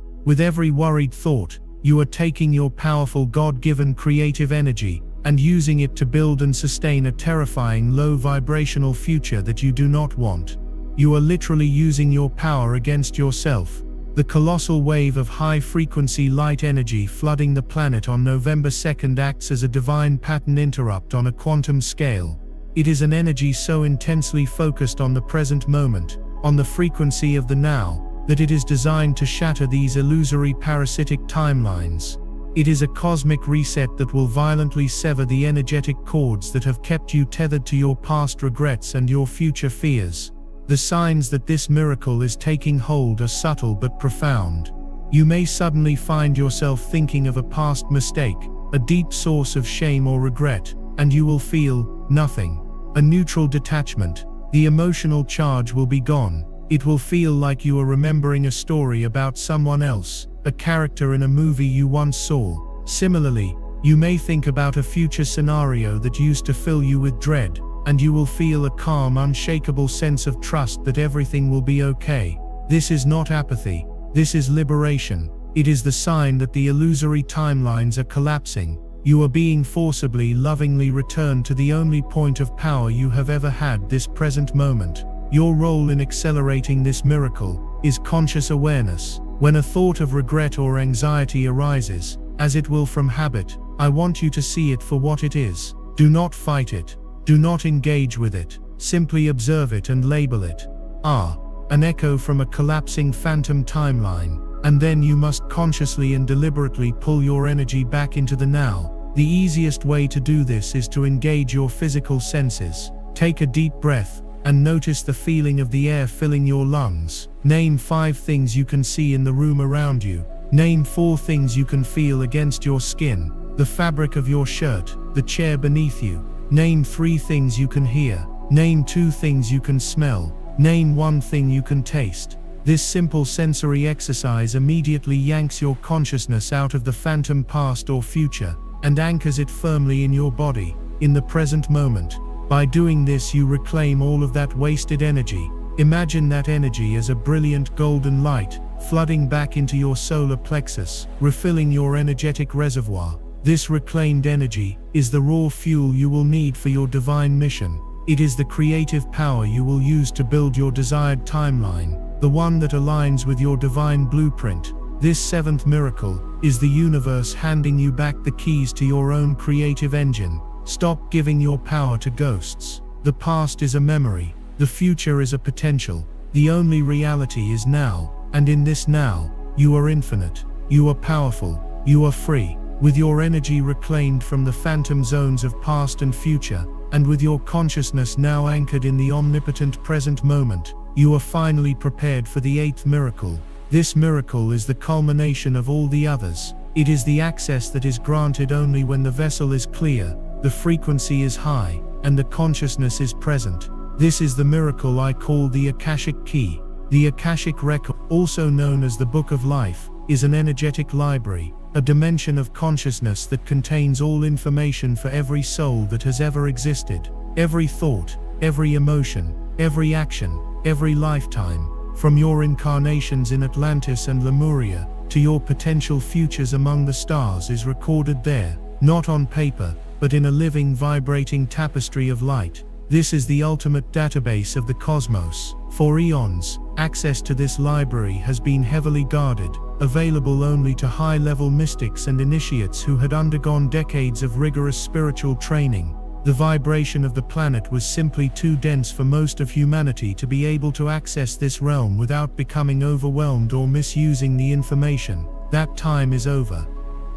with every worried thought, you are taking your powerful God-given creative energy and using it to build and sustain a terrifying low vibrational future that you do not want. You are literally using your power against yourself. The colossal wave of high-frequency light energy flooding the planet on November 2nd acts as a divine pattern interrupt on a quantum scale. It is an energy so intensely focused on the present moment, on the frequency of the now, that it is designed to shatter these illusory parasitic timelines. It is a cosmic reset that will violently sever the energetic cords that have kept you tethered to your past regrets and your future fears. The signs that this miracle is taking hold are subtle but profound. You may suddenly find yourself thinking of a past mistake, a deep source of shame or regret, and you will feel nothing. A neutral detachment. The emotional charge will be gone. It will feel like you are remembering a story about someone else, a character in a movie you once saw. Similarly, you may think about a future scenario that used to fill you with dread, and you will feel a calm, unshakable sense of trust that everything will be okay. This is not apathy. This is liberation. It is the sign that the illusory timelines are collapsing. You are being forcibly, lovingly returned to the only point of power you have ever had, this present moment. Your role in accelerating this miracle is conscious awareness. When a thought of regret or anxiety arises, as it will from habit, I want you to see it for what it is. Do not fight it. Do not engage with it. Simply observe it and label it. An echo from a collapsing phantom timeline. And then you must consciously and deliberately pull your energy back into the now. The easiest way to do this is to engage your physical senses. Take a deep breath and notice the feeling of the air filling your lungs. Name 5 things you can see in the room around you. Name 4 things you can feel against your skin, the fabric of your shirt, the chair beneath you. Name 3 things you can hear. Name 2 things you can smell. Name 1 thing you can taste. This simple sensory exercise immediately yanks your consciousness out of the phantom past or future and anchors it firmly in your body, in the present moment. By doing this, you reclaim all of that wasted energy. Imagine that energy as a brilliant golden light, flooding back into your solar plexus, refilling your energetic reservoir. This reclaimed energy is the raw fuel you will need for your divine mission. It is the creative power you will use to build your desired timeline, the one that aligns with your divine blueprint. This 7th miracle is the universe handing you back the keys to your own creative engine. Stop giving your power to ghosts. The past is a memory. The future is a potential. The only reality is now, and in this now, you are infinite. You are powerful. You are free. With your energy reclaimed from the phantom zones of past and future, and with your consciousness now anchored in the omnipotent present moment, you are finally prepared for the 8th miracle. This miracle is the culmination of all the others. It is the access that is granted only when the vessel is clear, the frequency is high, and the consciousness is present. This is the miracle I call the Akashic Key. The Akashic Record, also known as the Book of Life, is an energetic library, a dimension of consciousness that contains all information for every soul that has ever existed. Every thought, every emotion, every action, every lifetime, from your incarnations in Atlantis and Lemuria to your potential futures among the stars, is recorded there, not on paper, but in a living, vibrating tapestry of light. This is the ultimate database of the cosmos. For eons, access to this library has been heavily guarded, available only to high-level mystics and initiates who had undergone decades of rigorous spiritual training. The vibration of the planet was simply too dense for most of humanity to be able to access this realm without becoming overwhelmed or misusing the information. That time is over.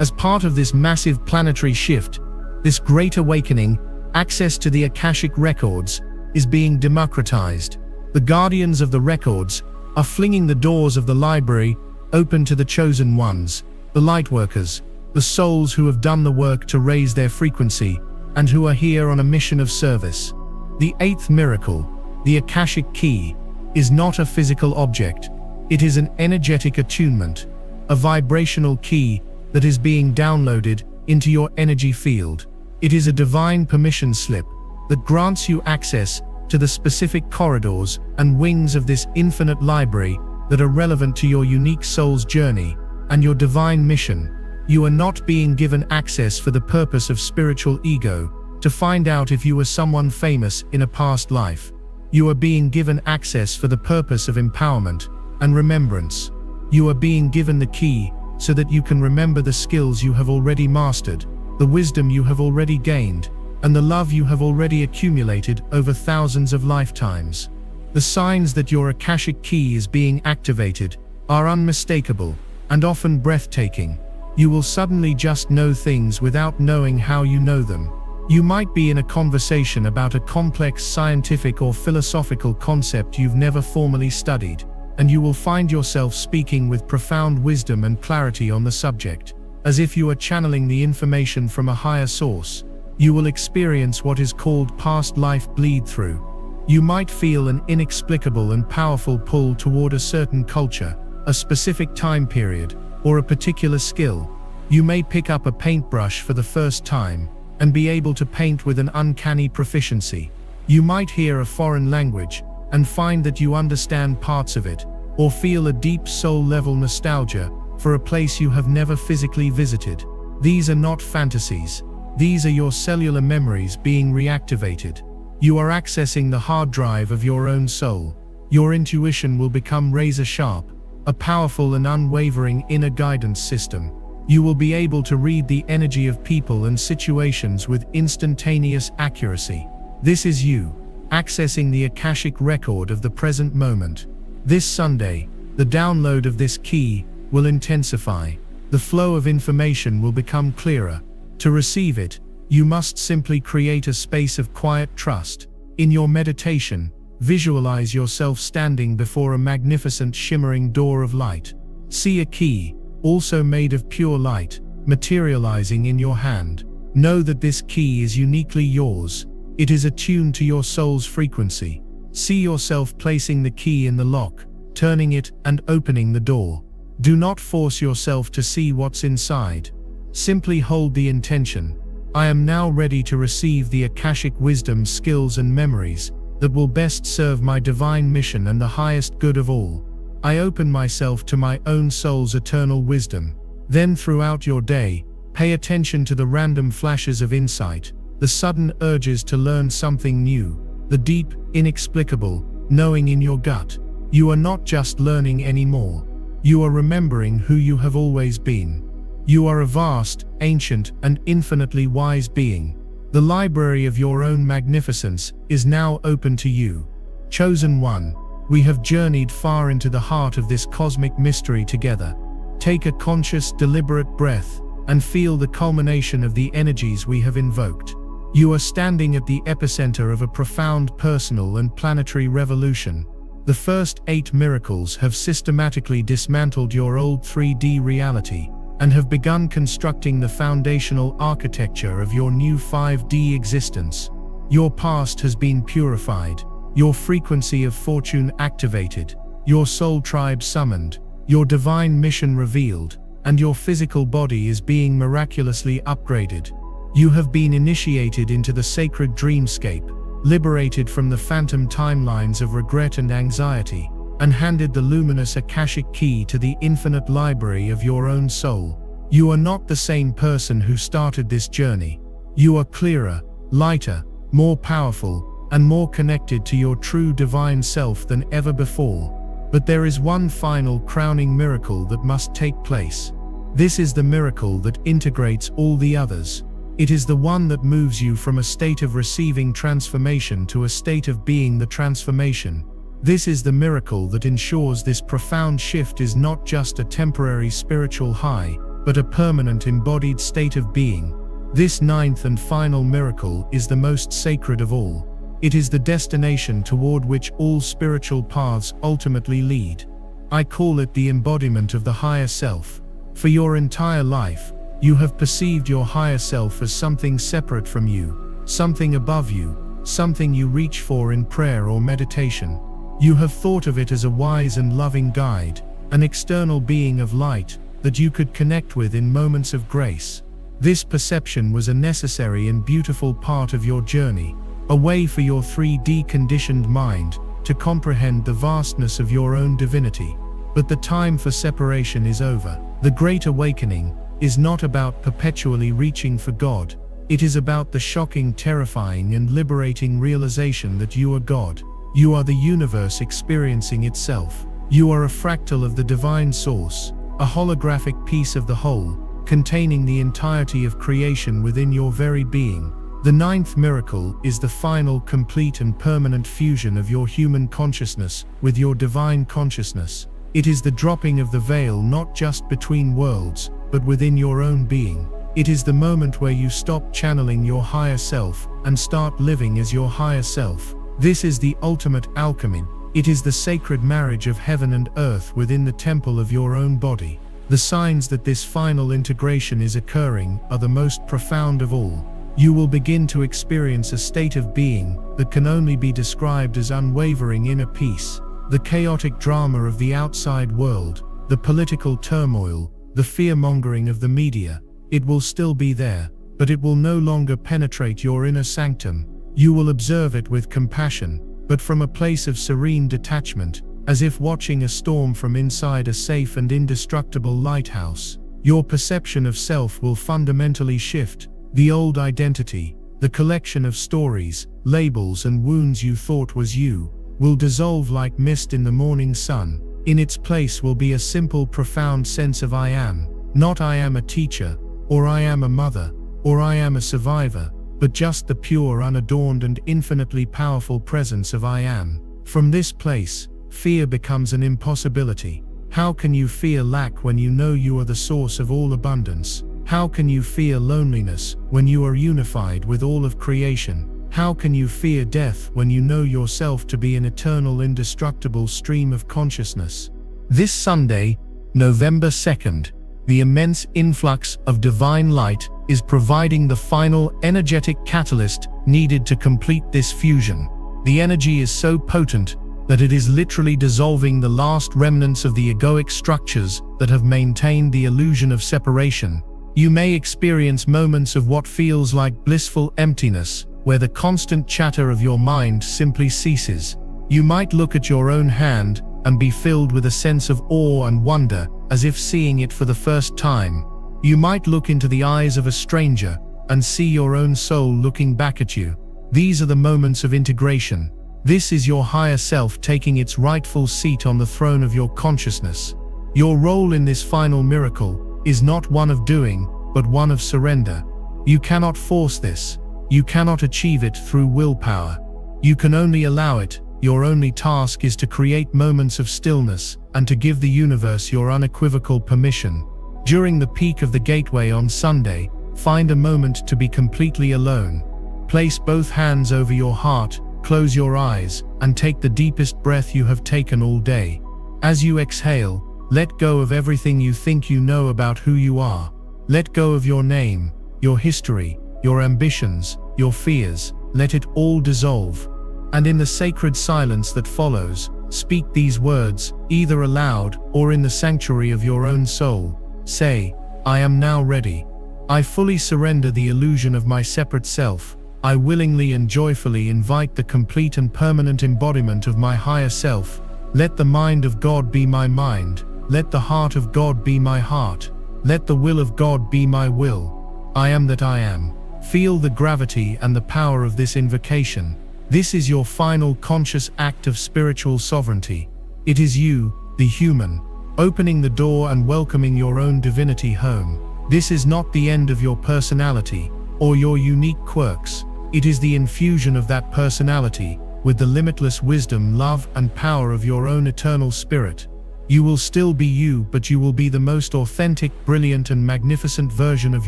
As part of this massive planetary shift, this great awakening, access to the Akashic records is being democratized. The guardians of the records are flinging the doors of the library open to the chosen ones, the lightworkers, the souls who have done the work to raise their frequency and who are here on a mission of service. The 8th miracle, the Akashic Key, is not a physical object. It is an energetic attunement, a vibrational key that is being downloaded into your energy field. It is a divine permission slip that grants you access to the specific corridors and wings of this infinite library that are relevant to your unique soul's journey and your divine mission. You are not being given access for the purpose of spiritual ego, to find out if you were someone famous in a past life. You are being given access for the purpose of empowerment and remembrance. You are being given the key so that you can remember the skills you have already mastered, the wisdom you have already gained, and the love you have already accumulated over thousands of lifetimes. The signs that your Akashic key is being activated are unmistakable and often breathtaking. You will suddenly just know things without knowing how you know them. You might be in a conversation about a complex scientific or philosophical concept you've never formally studied, and you will find yourself speaking with profound wisdom and clarity on the subject, as if you are channeling the information from a higher source. You will experience what is called past life bleed-through. You might feel an inexplicable and powerful pull toward a certain culture, a specific time period, or a particular skill. You may pick up a paintbrush for the first time and be able to paint with an uncanny proficiency. You might hear a foreign language and find that you understand parts of it, or feel a deep soul-level nostalgia for a place you have never physically visited. These are not fantasies. These are your cellular memories being reactivated. You are accessing the hard drive of your own soul. Your intuition will become razor-sharp, a powerful and unwavering inner guidance system. You will be able to read the energy of people and situations with instantaneous accuracy. This is you, accessing the Akashic record of the present moment. This Sunday, the download of this key will intensify. The flow of information will become clearer. To receive it, you must simply create a space of quiet trust. In your meditation, visualize yourself standing before a magnificent shimmering door of light. See a key, also made of pure light, materializing in your hand. Know that this key is uniquely yours. It is attuned to your soul's frequency. See yourself placing the key in the lock, turning it and opening the door. Do not force yourself to see what's inside. Simply hold the intention. I am now ready to receive the Akashic wisdom, skills and memories that will best serve my divine mission and the highest good of all. I open myself to my own soul's eternal wisdom. Then throughout your day, pay attention to the random flashes of insight, the sudden urges to learn something new, the deep, inexplicable knowing in your gut. You are not just learning anymore. You are remembering who you have always been. You are a vast, ancient, and infinitely wise being. The library of your own magnificence is now open to you. Chosen one, we have journeyed far into the heart of this cosmic mystery together. Take a conscious, deliberate breath and feel the culmination of the energies we have invoked. You are standing at the epicenter of a profound personal and planetary revolution. The first 8 miracles have systematically dismantled your old 3D reality and have begun constructing the foundational architecture of your new 5D existence. Your past has been purified, your frequency of fortune activated, your soul tribe summoned, your divine mission revealed, and your physical body is being miraculously upgraded. You have been initiated into the sacred dreamscape, liberated from the phantom timelines of regret and anxiety, and handed the luminous Akashic key to the infinite library of your own soul. You are not the same person who started this journey. You are clearer, lighter, more powerful, and more connected to your true divine self than ever before. But there is one final crowning miracle that must take place. This is the miracle that integrates all the others. It is the one that moves you from a state of receiving transformation to a state of being the transformation. This is the miracle that ensures this profound shift is not just a temporary spiritual high, but a permanent embodied state of being. This 9th and final miracle is the most sacred of all. It is the destination toward which all spiritual paths ultimately lead. I call it the embodiment of the higher self. For your entire life, you have perceived your higher self as something separate from you, something above you, something you reach for in prayer or meditation. You have thought of it as a wise and loving guide, an external being of light that you could connect with in moments of grace. This perception was a necessary and beautiful part of your journey, a way for your 3D conditioned mind to comprehend the vastness of your own divinity. But the time for separation is over. The Great Awakening is not about perpetually reaching for God. It is about the shocking, terrifying, and liberating realization that you are God. You are the universe experiencing itself. You are a fractal of the divine source, a holographic piece of the whole, containing the entirety of creation within your very being. The ninth miracle is the final, complete and permanent fusion of your human consciousness with your divine consciousness. It is the dropping of the veil not just between worlds, but within your own being. It is the moment where you stop channeling your higher self and start living as your higher self. This is the ultimate alchemy. It is the sacred marriage of heaven and earth within the temple of your own body. The signs that this final integration is occurring are the most profound of all. You will begin to experience a state of being that can only be described as unwavering inner peace. The chaotic drama of the outside world, the political turmoil, the fear-mongering of the media, it will still be there, but it will no longer penetrate your inner sanctum. You will observe it with compassion, but from a place of serene detachment, as if watching a storm from inside a safe and indestructible lighthouse. Your perception of self will fundamentally shift. The old identity, the collection of stories, labels and wounds you thought was you, will dissolve like mist in the morning sun. In its place will be a simple, profound sense of I am. Not I am a teacher, or I am a mother, or I am a survivor, but just the pure, unadorned and infinitely powerful presence of I am. From this place, fear becomes an impossibility. How can you fear lack when you know you are the source of all abundance? How can you fear loneliness when you are unified with all of creation? How can you fear death when you know yourself to be an eternal, indestructible stream of consciousness? This Sunday, November 2nd, the immense influx of divine light is providing the final energetic catalyst needed to complete this fusion. The energy is so potent that it is literally dissolving the last remnants of the egoic structures that have maintained the illusion of separation. You may experience moments of what feels like blissful emptiness, where the constant chatter of your mind simply ceases. You might look at your own hand and be filled with a sense of awe and wonder, as if seeing it for the first time. You might look into the eyes of a stranger and see your own soul looking back at you. These are the moments of integration. This is your higher self taking its rightful seat on the throne of your consciousness. Your role in this final miracle is not one of doing, but one of surrender. You cannot force this. You cannot achieve it through willpower. You can only allow it. Your only task is to create moments of stillness and to give the universe your unequivocal permission. During the peak of the gateway on Sunday, find a moment to be completely alone. Place both hands over your heart, close your eyes, and take the deepest breath you have taken all day. As you exhale, let go of everything you think you know about who you are. Let go of your name, your history, your ambitions, your fears. Let it all dissolve. And in the sacred silence that follows, speak these words, either aloud or in the sanctuary of your own soul. Say, I am now ready. I fully surrender the illusion of my separate self. I willingly and joyfully invite the complete and permanent embodiment of my higher self. Let the mind of God be my mind. Let the heart of God be my heart. Let the will of God be my will. I am that I am. Feel the gravity and the power of this invocation. This is your final conscious act of spiritual sovereignty. It is you, the human, opening the door and welcoming your own divinity home. This is not the end of your personality or your unique quirks. It is the infusion of that personality with the limitless wisdom, love, and power of your own eternal spirit. You will still be you, but you will be the most authentic, brilliant, and magnificent version of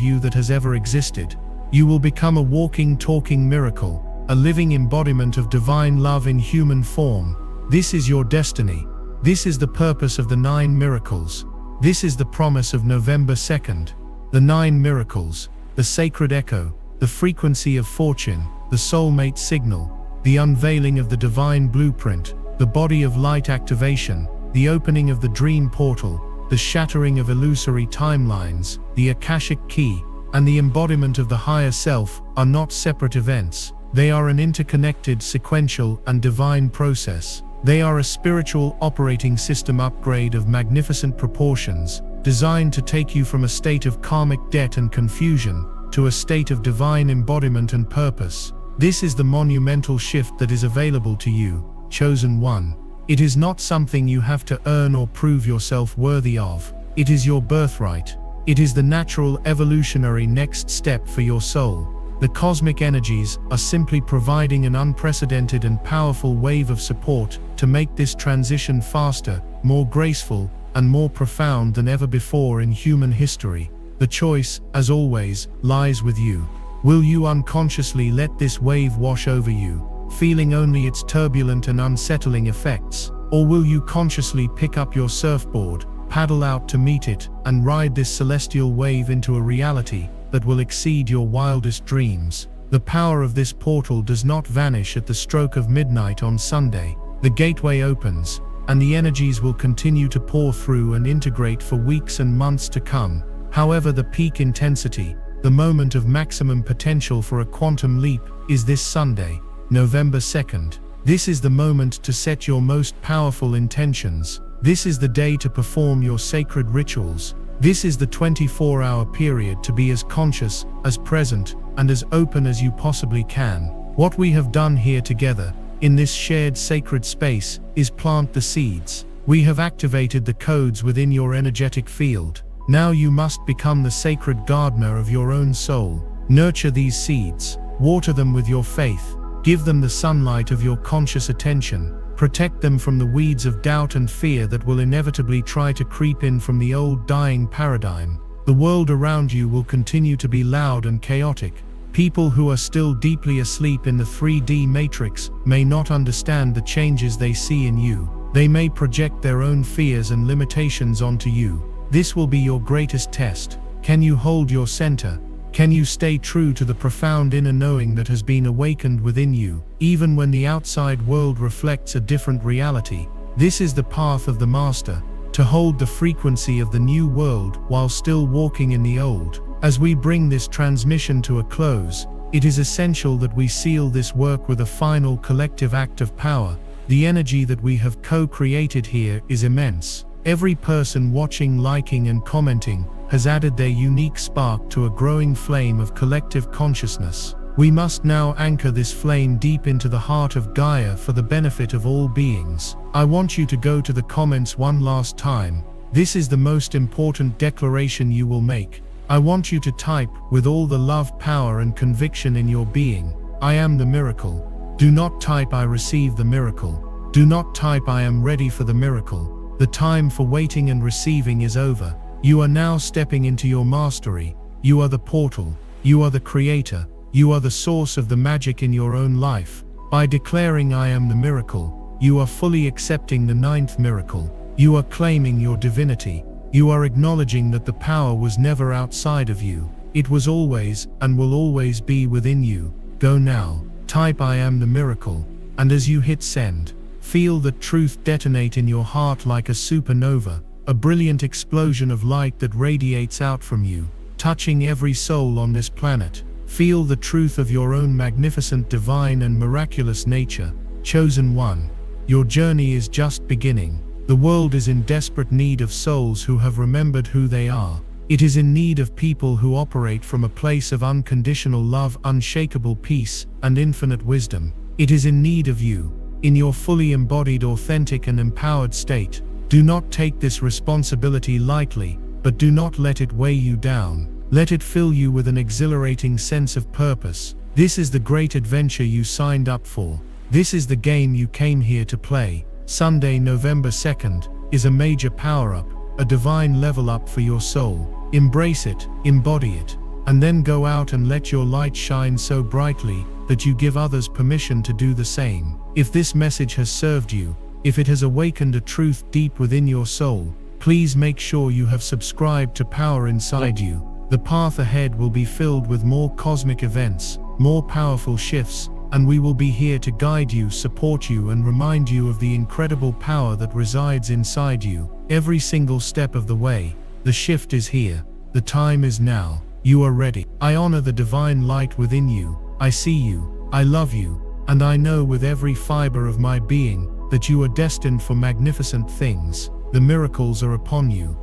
you that has ever existed. You will become a walking, talking miracle, a living embodiment of divine love in human form. This is your destiny. This is the purpose of the 9 miracles. This is the promise of November 2nd. The 9 miracles, the sacred echo, the frequency of fortune, the soulmate signal, the unveiling of the divine blueprint, the body of light activation, the opening of the dream portal, the shattering of illusory timelines, the Akashic key, and the embodiment of the higher self are not separate events. They are an interconnected, sequential, and divine process. They are a spiritual operating system upgrade of magnificent proportions, designed to take you from a state of karmic debt and confusion to a state of divine embodiment and purpose. This is the monumental shift that is available to you, chosen one. It is not something you have to earn or prove yourself worthy of. It is your birthright. It is the natural evolutionary next step for your soul. The cosmic energies are simply providing an unprecedented and powerful wave of support to make this transition faster, more graceful, and more profound than ever before in human history. The choice, as always, lies with you. Will you unconsciously let this wave wash over you, feeling only its turbulent and unsettling effects? Or will you consciously pick up your surfboard, paddle out to meet it, and ride this celestial wave into a reality that will exceed your wildest dreams? The power of this portal does not vanish at the stroke of midnight on Sunday. The gateway opens, and the energies will continue to pour through and integrate for weeks and months to come. However, the peak intensity, the moment of maximum potential for a quantum leap, is this Sunday, November 2nd. This is the moment to set your most powerful intentions. This is the day to perform your sacred rituals. This is the 24-hour period to be as conscious, as present, and as open as you possibly can. What we have done here together, in this shared sacred space, is plant the seeds. We have activated the codes within your energetic field. Now you must become the sacred gardener of your own soul. Nurture these seeds. Water them with your faith. Give them the sunlight of your conscious attention. Protect them from the weeds of doubt and fear that will inevitably try to creep in from the old dying paradigm. The world around you will continue to be loud and chaotic. People who are still deeply asleep in the 3D matrix may not understand the changes they see in you. They may project their own fears and limitations onto you. This will be your greatest test. Can you hold your center? Can you stay true to the profound inner knowing that has been awakened within you, even when the outside world reflects a different reality? This is the path of the Master, to hold the frequency of the new world while still walking in the old. As we bring this transmission to a close, it is essential that we seal this work with a final collective act of power. The energy that we have co-created here is immense. Every person watching, liking, and commenting has added their unique spark to a growing flame of collective consciousness. We must now anchor this flame deep into the heart of Gaia for the benefit of all beings. I want you to go to the comments one last time. This is the most important declaration you will make. I want you to type, with all the love, power, and conviction in your being, I am the miracle. Do not type, I receive the miracle. Do not type, I am ready for the miracle. The time for waiting and receiving is over. You are now stepping into your mastery. You are the portal. You are the creator. You are the source of the magic in your own life. By declaring I am the miracle, you are fully accepting the 9th miracle. You are claiming your divinity. You are acknowledging that the power was never outside of you. It was always and will always be within you. Go now. Type I am the miracle. And as you hit send, feel that truth detonate in your heart like a supernova, a brilliant explosion of light that radiates out from you, touching every soul on this planet. Feel the truth of your own magnificent, divine, and miraculous nature. Chosen one, your journey is just beginning. The world is in desperate need of souls who have remembered who they are. It is in need of people who operate from a place of unconditional love, unshakable peace, and infinite wisdom. It is in need of you, in your fully embodied, authentic, and empowered state. Do not take this responsibility lightly, but do not let it weigh you down. Let it fill you with an exhilarating sense of purpose. This is the great adventure you signed up for. This is the game you came here to play. Sunday, November 2nd, is a major power-up, a divine level up for your soul. Embrace it, embody it, and then go out and let your light shine so brightly that you give others permission to do the same. If this message has served you, if it has awakened a truth deep within your soul, please make sure you have subscribed to Power Inside You. The path ahead will be filled with more cosmic events, more powerful shifts, and we will be here to guide you, support you, and remind you of the incredible power that resides inside you. Every single step of the way, the shift is here. The time is now. You are ready. I honor the divine light within you. I see you. I love you. And I know with every fiber of my being that you are destined for magnificent things. The miracles are upon you.